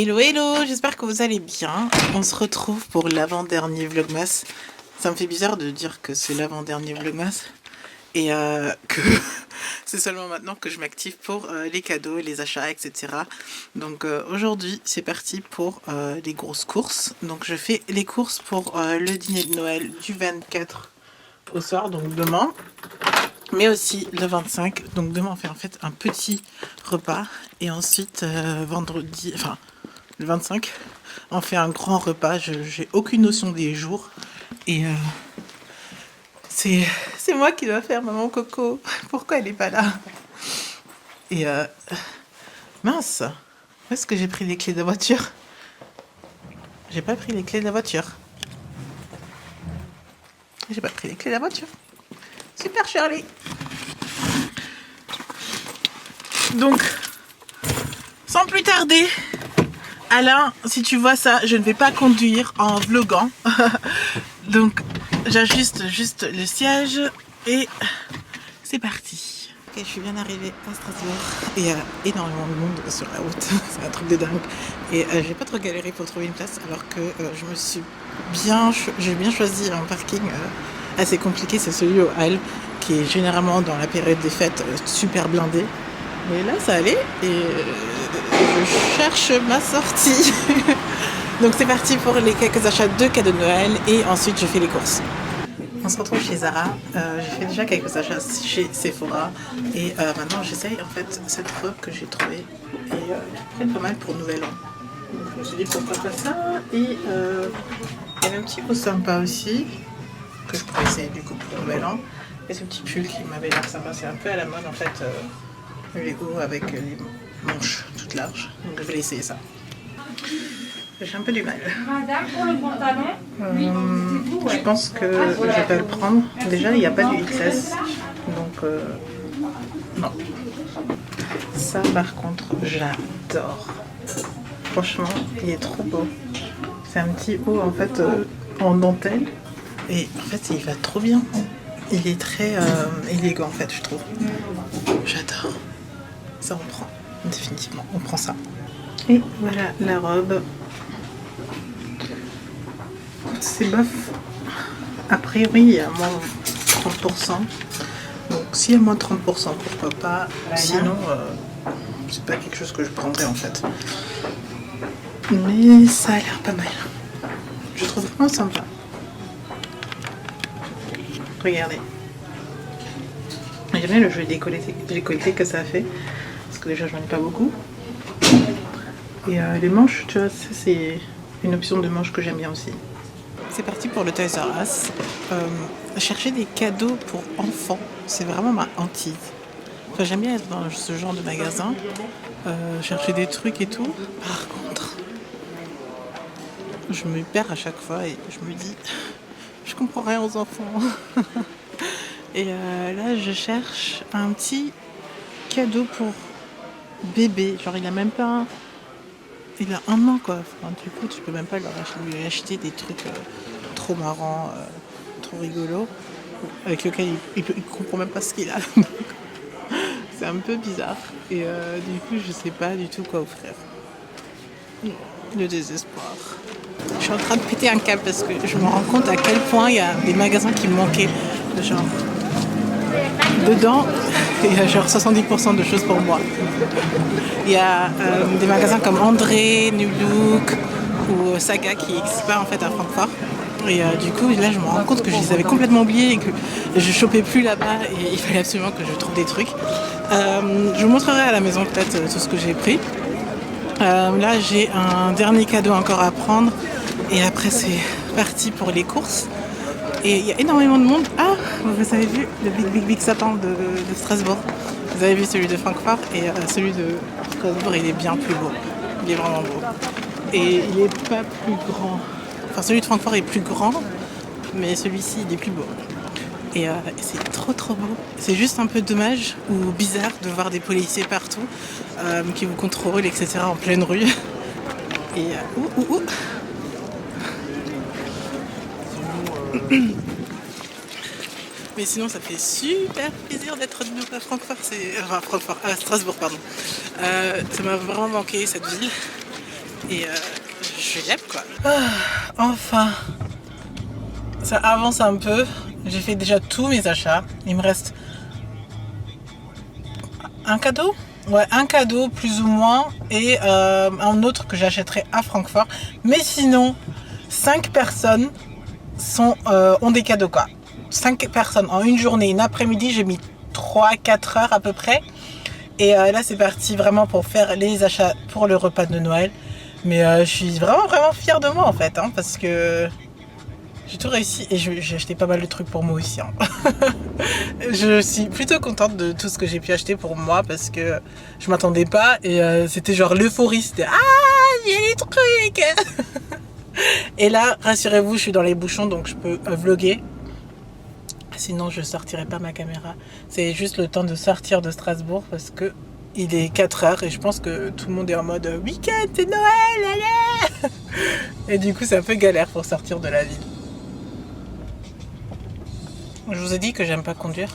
Hello hello, j'espère que vous allez bien. On se retrouve pour l'avant-dernier vlogmas. Ça me fait bizarre de dire que c'est l'avant-dernier vlogmas et que c'est seulement maintenant que je m'active pour les cadeaux, les achats, etc. Donc aujourd'hui c'est parti pour les grosses courses. Donc je fais les courses pour le dîner de Noël du 24 au soir, donc demain. Mais aussi le 25, donc demain on fait en fait un petit repas et ensuite vendredi, enfin le 25, on fait un grand repas. J'ai aucune notion des jours et c'est moi qui dois faire maman Coco. Pourquoi elle est pas là? Et mince, où est-ce que j'ai pris les clés de la voiture? J'ai pas pris les clés de la voiture. J'ai pas pris les clés de la voiture. Super Shirley. Donc, sans plus tarder, Alain, si tu vois ça, je ne vais pas conduire en vloguant. Donc, j'ajuste juste le siège et c'est parti. Ok, je suis bien arrivée à Strasbourg et il y a énormément de monde sur la route. C'est un truc de dingue. Et j'ai pas trop galéré pour trouver une place alors que j'ai bien choisi un parking assez compliqué. C'est celui au Halles qui est généralement dans la période des fêtes super blindé. Mais là, ça allait et je cherche ma sortie. Donc c'est parti pour les quelques achats de cadeaux de Noël et ensuite je fais les courses. On se retrouve chez Zara. J'ai fait déjà quelques achats chez Sephora et maintenant j'essaye en fait cette robe que j'ai trouvée et pas mal pour Nouvel An. Donc je me suis dit pourquoi pas ça. Et il y avait un petit haut sympa aussi que je pourrais essayer du coup pour Nouvel An. Et ce petit pull qui m'avait l'air sympa, c'est un peu à la mode en fait. Les hauts avec les manches toutes larges. Donc je vais essayer ça. J'ai un peu du mal. Madame, pour le pantalon, je pense que je vais pas le prendre. Déjà, il n'y a pas du XS. Donc, non. Ça, par contre, j'adore. Franchement, il est trop beau. C'est un petit haut, en fait, en dentelle. Et en fait, il va trop bien. Il est très élégant, en fait, je trouve. J'adore. Ça, on prend. Définitivement, on prend ça. Et voilà la robe. C'est bof. A priori, il y a moins 30%. Donc, s'il y a moins 30%, pourquoi pas. Sinon, c'est pas quelque chose que je prendrais en fait. Mais ça a l'air pas mal. Je trouve vraiment sympa. Regardez. J'aime bien le jeu décolleté que ça a fait. Parce que déjà, j'en ai pas beaucoup. Et les manches, tu vois, c'est une option de manche que j'aime bien aussi. C'est parti pour le Toys R Us. Chercher des cadeaux pour enfants, c'est vraiment ma hantise. Enfin, j'aime bien être dans ce genre de magasin, chercher des trucs et tout. Par contre, je me perds à chaque fois et je me dis, je comprends rien aux enfants. Et là, je cherche un petit cadeau pour bébé. Genre, il a même pas il a 1 an quoi. Enfin, du coup, tu peux même pas lui acheter des trucs trop marrants, trop rigolos, avec lesquels il comprend même pas ce qu'il a. C'est un peu bizarre. Et du coup, je sais pas du tout quoi offrir. Le désespoir. Je suis en train de péter un câble parce que je me rends compte à quel point il y a des magasins qui me manquaient de genre. Dedans, il y a genre 70% de choses pour moi. Il y a des magasins comme André, New Look ou Saga qui n'existent pas en fait à Francfort. Et du coup, là, je me rends compte que je les avais complètement oubliés et que je chopais plus là-bas et il fallait absolument que je trouve des trucs. Je vous montrerai à la maison peut-être tout ce que j'ai pris. Là, j'ai un dernier cadeau encore à prendre et après, c'est parti pour les courses. Et il y a énormément de monde. Ah, vous avez vu le big sapin de Strasbourg. Vous avez vu celui de Francfort et celui de Strasbourg, il est bien plus beau. Il est vraiment beau. Et il est pas plus grand. Enfin, celui de Francfort est plus grand, mais celui-ci, il est plus beau. Et c'est trop beau. C'est juste un peu dommage ou bizarre de voir des policiers partout qui vous contrôlent, etc. en pleine rue. Et Mais sinon, ça fait super plaisir d'être de nouveau à Strasbourg, pardon. Ça m'a vraiment manqué cette ville. Et je l'aime quoi. Enfin, ça avance un peu. J'ai fait déjà tous mes achats. Il me reste un cadeau. Ouais, un cadeau plus ou moins et un autre que j'achèterai à Francfort. Mais sinon, 5 personnes ont des cadeaux quoi. 5 personnes en une journée, une après-midi, j'ai mis 3-4 heures à peu près. Et là c'est parti vraiment pour faire les achats pour le repas de Noël. Mais je suis vraiment fière de moi en fait, hein, parce que j'ai tout réussi et j'ai acheté pas mal de trucs pour moi aussi. Hein. Je suis plutôt contente de tout ce que j'ai pu acheter pour moi parce que je m'attendais pas et c'était genre l'euphorie. C'était ah, j'ai les trucs. Et là, rassurez-vous, je suis dans les bouchons donc je peux vlogger. Sinon, je sortirai pas ma caméra. C'est juste le temps de sortir de Strasbourg parce que il est 4 heures et je pense que tout le monde est en mode week-end, c'est Noël, allez. Et du coup, c'est un peu galère pour sortir de la ville. Je vous ai dit que j'aime pas conduire.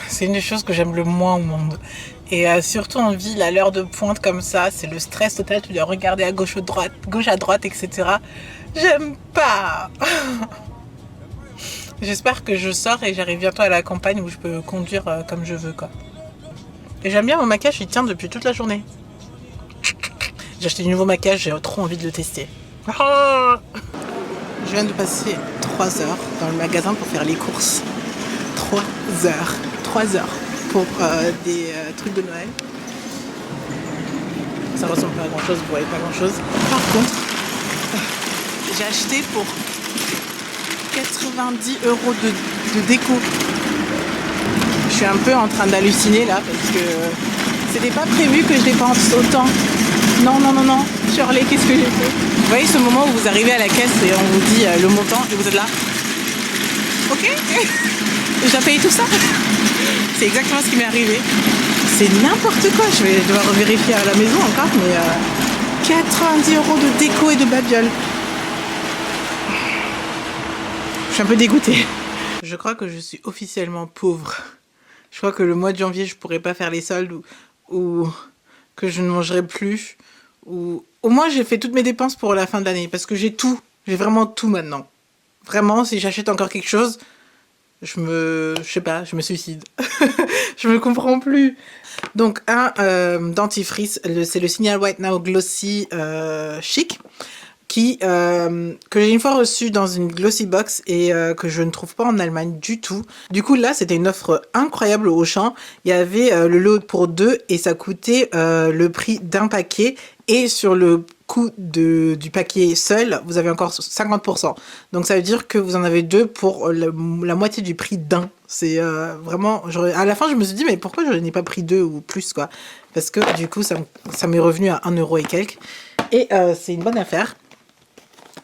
C'est une des choses que j'aime le moins au monde. Et surtout en ville, à l'heure de pointe comme ça, c'est le stress total. Tu dois regarder à gauche à droite, etc. J'aime pas. J'espère que je sors et j'arrive bientôt à la campagne où je peux conduire comme je veux, quoi. Et j'aime bien mon maquillage, il tient depuis toute la journée. J'ai acheté du nouveau maquillage, j'ai trop envie de le tester. Je viens de passer 3 heures dans le magasin pour faire les courses. 3 heures. 3 heures pour des trucs de Noël. Ça ressemble pas à grand chose, vous voyez pas grand chose. Par contre, j'ai acheté pour 90 euros de déco. Je suis un peu en train d'halluciner là parce que c'était pas prévu que je dépense autant. Non. Shirley, qu'est-ce que j'ai fait? Vous voyez ce moment où vous arrivez à la caisse et on vous dit le montant et vous êtes là. Ok. J'ai payé tout ça. C'est exactement ce qui m'est arrivé. C'est n'importe quoi. Je vais devoir vérifier à la maison encore, mais 90 euros de déco et de babiole. Je suis un peu dégoûtée. Je crois que je suis officiellement pauvre. Je crois que le mois de janvier, je pourrais pas faire les soldes ou que je ne mangerai plus. Ou au moins, j'ai fait toutes mes dépenses pour la fin de l'année parce que j'ai tout. J'ai vraiment tout maintenant. Vraiment, si j'achète encore quelque chose, je me suicide. Je me comprends plus. Donc un dentifrice, c'est le Signal White Now Glossy Chic. Que j'ai une fois reçu dans une glossy box et que je ne trouve pas en Allemagne du tout. Du coup là c'était une offre incroyable au Auchan. Il y avait le lot pour 2 et ça coûtait le prix d'un paquet et sur le coût du paquet seul vous avez encore 50%. Donc ça veut dire que vous en avez 2 pour la moitié du prix d'un. C'est vraiment... À la fin je me suis dit mais pourquoi je n'ai pas pris 2 ou plus quoi. Parce que du coup ça m'est revenu à 1 euro et quelques. Et c'est une bonne affaire.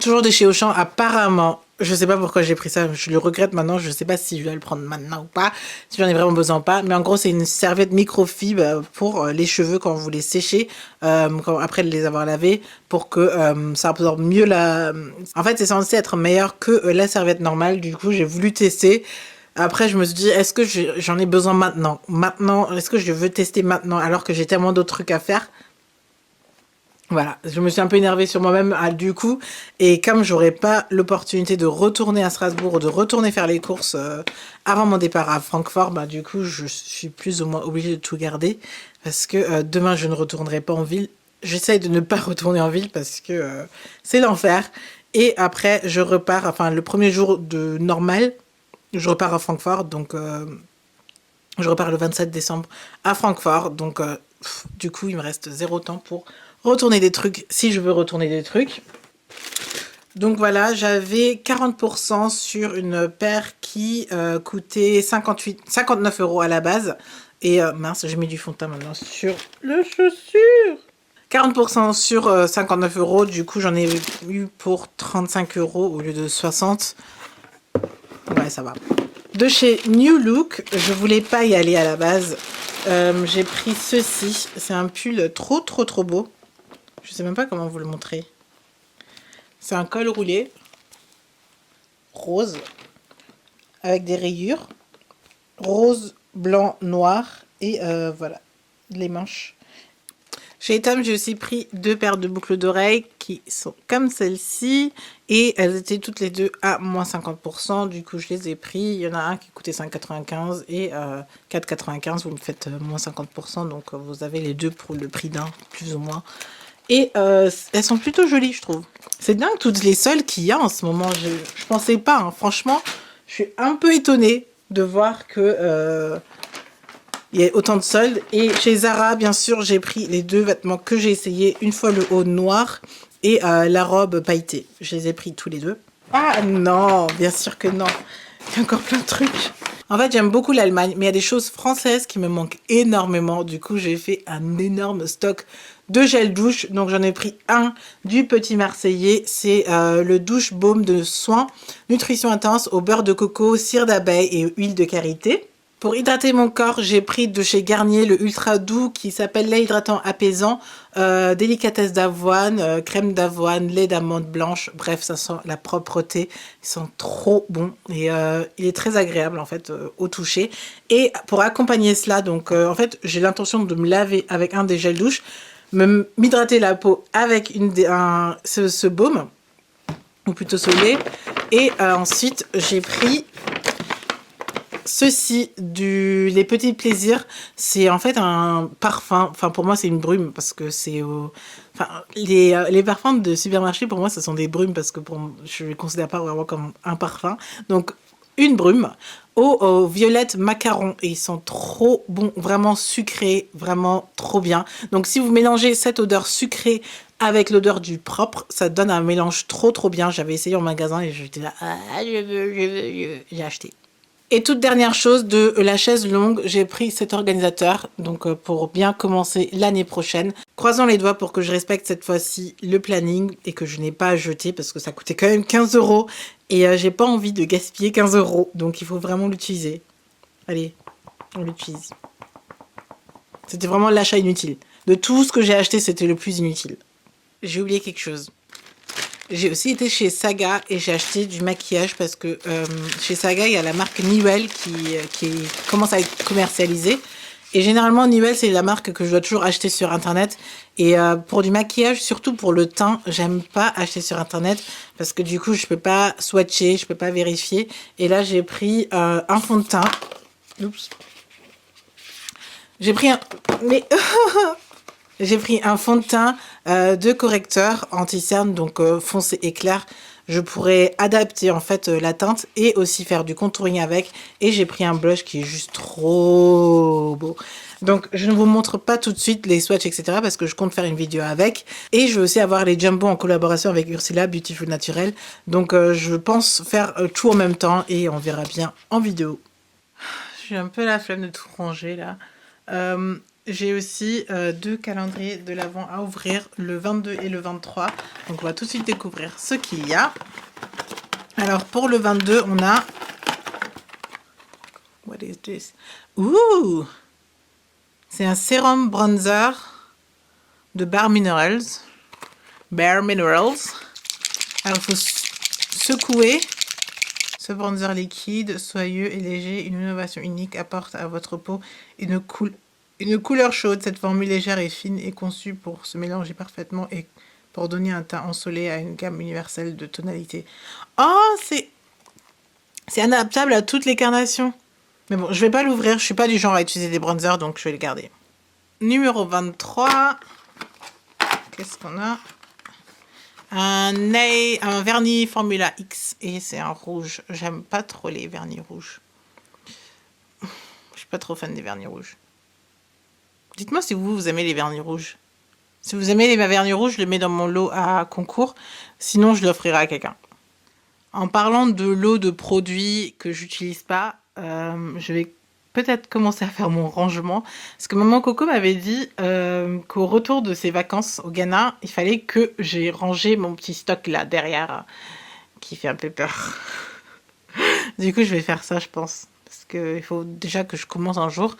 Toujours de chez Auchan, apparemment. Je sais pas pourquoi j'ai pris ça, je le regrette maintenant, je sais pas si je vais le prendre maintenant ou pas, si j'en ai vraiment besoin ou pas, mais en gros c'est une serviette microfibre pour les cheveux quand vous les séchez, après les avoir lavés, pour que ça absorbe mieux la... En fait c'est censé être meilleur que la serviette normale, du coup j'ai voulu tester. Après, je me suis dit, est-ce que j'en ai besoin maintenant? Est-ce que je veux tester maintenant alors que j'ai tellement d'autres trucs à faire? Voilà, je me suis un peu énervée sur moi-même du coup, et comme j'aurais pas l'opportunité de retourner à Strasbourg ou de retourner faire les courses avant mon départ à Francfort, bah du coup je suis plus ou moins obligée de tout garder parce que demain je ne retournerai pas en ville. J'essaye de ne pas retourner en ville parce que c'est l'enfer. Et après je repars, enfin le premier jour de normal, je repars à Francfort, donc je repars le 27 décembre à Francfort, donc du coup il me reste 0 temps pour retourner des trucs si je veux retourner des trucs. Donc voilà, j'avais 40% sur une paire qui coûtait 59 euros à la base. Et mince, j'ai mis du fond de teint maintenant sur le chaussure. 40% sur 59 euros, du coup j'en ai eu pour 35 euros au lieu de 60. Ouais, ça va. De chez New Look, je voulais pas y aller à la base. J'ai pris ceci. C'est un pull trop beau. Je sais même pas comment vous le montrer. C'est un col roulé rose avec des rayures rose, blanc, noir et voilà les manches. Chez Etam, j'ai aussi pris 2 paires de boucles d'oreilles qui sont comme celle-ci. Et elles étaient toutes les deux à moins 50%. Du coup, je les ai pris. Il y en a un qui coûtait 5,95 et 4,95. Vous me faites moins 50%. Donc, vous avez les deux pour le prix d'un, plus ou moins. Et elles sont plutôt jolies, je trouve. C'est dingue toutes les soldes qu'il y a en ce moment. Je pensais pas, hein. Franchement, je suis un peu étonnée de voir que il y a autant de soldes. Et chez Zara, bien sûr, j'ai pris les 2 vêtements que j'ai essayé. Une fois le haut noir et la robe pailletée. Je les ai pris tous les 2. Ah non, bien sûr que non. Il y a encore plein de trucs. En fait, j'aime beaucoup l'Allemagne, mais il y a des choses françaises qui me manquent énormément. Du coup, j'ai fait un énorme stock de gel douche. Donc, j'en ai pris un du Petit Marseillais. C'est le douche baume de soin, nutrition intense au beurre de coco, cire d'abeille et huile de karité. Pour hydrater mon corps, j'ai pris de chez Garnier le ultra doux qui s'appelle lait hydratant apaisant, délicatesse d'avoine, crème d'avoine, lait d'amande blanche. Bref, ça sent la propreté. Ils sont trop bons et il est très agréable en fait au toucher. Et pour accompagner cela, donc en fait, j'ai l'intention de me laver avec un des gels douche, m'hydrater la peau avec ce baume, ou plutôt ce lait. Et ensuite, j'ai pris ceci, les petits plaisirs, c'est en fait un parfum. Enfin, pour moi, c'est une brume parce que c'est enfin, les parfums de supermarché, pour moi, ce sont des brumes parce que je ne les considère pas vraiment comme un parfum. Donc, une brume aux violettes macaron et ils sont trop bons, vraiment sucrés, vraiment trop bien. Donc, si vous mélangez cette odeur sucrée avec l'odeur du propre, ça donne un mélange trop bien. J'avais essayé en magasin et j'étais là, j'ai acheté. Et toute dernière chose, de la chaise longue, j'ai pris cet organisateur, donc pour bien commencer l'année prochaine. Croisons les doigts pour que je respecte cette fois-ci le planning et que je n'ai pas à jeter parce que ça coûtait quand même 15 € et j'ai pas envie de gaspiller 15 €, donc il faut vraiment l'utiliser. Allez, on l'utilise. C'était vraiment l'achat inutile. De tout ce que j'ai acheté, c'était le plus inutile. J'ai oublié quelque chose. J'ai aussi été chez Saga et j'ai acheté du maquillage parce que chez Saga, il y a la marque Nivelle qui commence à être commercialisée. Et généralement, Nivelle, c'est la marque que je dois toujours acheter sur Internet. Et pour du maquillage, surtout pour le teint, j'aime pas acheter sur Internet parce que du coup, je peux pas swatcher, je peux pas vérifier. Et là, j'ai pris un fond de teint. Oups. J'ai pris un... Mais... J'ai pris un fond de teint de correcteur anti-cerne, donc foncé et clair. Je pourrais adapter en fait la teinte et aussi faire du contouring avec. Et j'ai pris un blush qui est juste trop beau. Donc je ne vous montre pas tout de suite les swatchs, etc. parce que je compte faire une vidéo avec. Et je vais aussi avoir les jumbo en collaboration avec Ursula Beautiful Naturel. Donc je pense faire tout en même temps et on verra bien en vidéo. J'ai un peu la flemme de tout ranger là. J'ai aussi 2 calendriers de l'Avent à ouvrir, le 22 et le 23. Donc on va tout de suite découvrir ce qu'il y a. Alors pour le 22, on a... What is this? Ouh! C'est un sérum bronzer de Bare Minerals. Bare Minerals. Alors il faut secouer. Ce bronzer liquide, soyeux et léger, une innovation unique apporte à votre peau une couleur chaude. Cette formule légère et fine est conçue pour se mélanger parfaitement et pour donner un teint ensoleillé à une gamme universelle de tonalités. Oh, c'est adaptable à toutes les carnations. Mais bon, je vais pas l'ouvrir. Je suis pas du genre à utiliser des bronzers, donc je vais le garder. Numéro 23. Qu'est-ce qu'on a? Un vernis Formula X et c'est un rouge. J'aime pas trop les vernis rouges. Je suis pas trop fan des vernis rouges. Dites-moi si vous aimez les vernis rouges. Si vous aimez les vernis rouges, je le mets dans mon lot à concours. Sinon, je l'offrirai à quelqu'un. En parlant de lot de produits que j'utilise pas, je vais peut-être commencer à faire mon rangement. Parce que maman Coco m'avait dit qu'au retour de ses vacances au Ghana, il fallait que j'ai rangé mon petit stock là derrière, qui fait un peu peur. Du coup, je vais faire ça, je pense. Parce qu'il faut déjà que je commence un jour.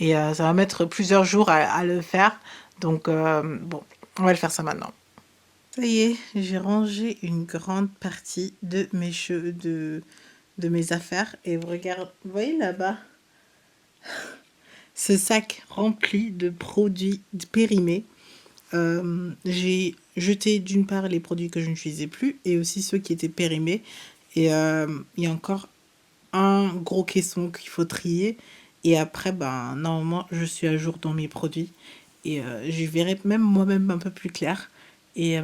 Et ça va mettre plusieurs jours à le faire. Donc, bon, on va le faire ça maintenant. Ça y est, j'ai rangé une grande partie de mes cheveux, de mes affaires. Et vous voyez là-bas ce sac rempli de produits périmés. j'ai jeté d'une part les produits que je n'utilisais plus et aussi ceux qui étaient périmés. Et il y a encore un gros caisson qu'il faut trier. Et après, ben, normalement, je suis à jour dans mes produits. Et j'y verrai même moi-même un peu plus clair. Et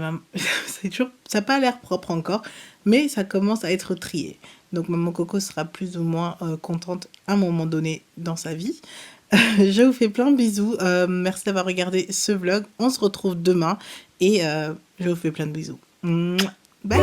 c'est toujours, ça n'a pas l'air propre encore, mais ça commence à être trié. Donc maman Coco sera plus ou moins contente à un moment donné dans sa vie. Je vous fais plein de bisous. Merci d'avoir regardé ce vlog. On se retrouve demain et je vous fais plein de bisous. Mouah. Bye.